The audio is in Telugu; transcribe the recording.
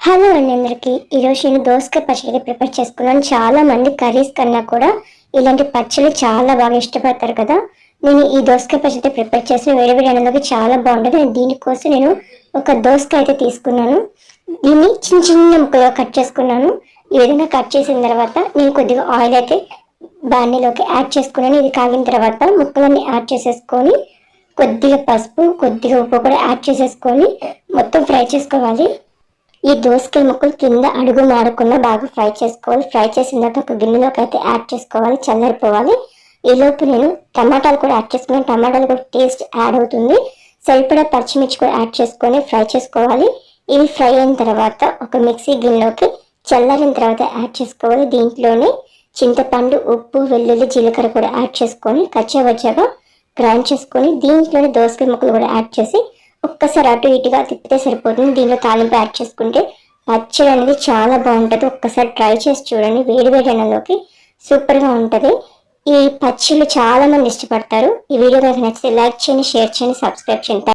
హలో అండి అందరికీ. ఈరోజు నేను దోసకాయ పచ్చడి ప్రిపేర్ చేసుకున్నాను. చాలా మంది కర్రీస్ కన్నా కూడా ఇలాంటి పచ్చళ్ళు చాలా బాగా ఇష్టపడతారు కదా. నేను ఈ దోసకాయ పచ్చడి ప్రిపేర్ చేసిన వేడివేడి అన్నంలోకి చాలా బాగుంటుంది. దీనికోసం నేను ఒక దోసకాయ అయితే తీసుకున్నాను. దీన్ని చిన్న చిన్న ముక్కలుగా కట్ చేసుకున్నాను. ఈ విధంగా కట్ చేసిన తర్వాత నేను కొద్దిగా ఆయిల్ అయితే బాణీలోకి యాడ్ చేసుకున్నాను. ఇది కాగిన తర్వాత ముక్కలన్నీ యాడ్ చేసేసుకొని కొద్దిగా పసుపు కొద్దిగా ఉప్పు కూడా యాడ్ చేసేసుకొని మొత్తం ఫ్రై చేసుకోవాలి. ఈ దోసకాయ ముక్కలు కింద అడుగు మాడకుండా బాగా ఫ్రై చేసుకోవాలి. ఫ్రై చేసిన తర్వాత ఒక గిన్నెలోకి అయితే యాడ్ చేసుకోవాలి, చల్లారిపోవాలి. ఈలోపు నేను టమాటాలు కూడా యాడ్ చేసుకున్నాను. టమాటాలు కూడా టేస్ట్ యాడ్ అవుతుంది. సరిపడా పచ్చిమిర్చి కూడా యాడ్ చేసుకొని ఫ్రై చేసుకోవాలి. ఇవి ఫ్రై అయిన తర్వాత ఒక మిక్సీ గిన్నెలోకి చల్లారిన తర్వాత యాడ్ చేసుకోవాలి. దీంట్లోనే చింతపండు, ఉప్పు, వెల్లుల్లి, జీలకర్ర కూడా యాడ్ చేసుకొని కచ్చాబచ్చాగా గ్రైండ్ చేసుకొని దీంట్లోనే దోసకాయ ముక్కలు కూడా యాడ్ చేసి ఒక్కసారి అటు ఇటుగా తిప్పితే సరిపోతుంది. దీనిలో తాలింపు యాడ్ చేసుకుంటే పచ్చడి అనేది చాలా బాగుంటుంది. ఒక్కసారి ట్రై చేసి చూడండి. వేడి అన్నంలోకి సూపర్గా ఉంటుంది. ఈ పచ్చళ్ళు చాలా మంది ఇష్టపడతారు. ఈ వీడియో కనుక నచ్చితే లైక్ చేయండి, షేర్ చేయండి, సబ్స్క్రైబ్ చేయండి.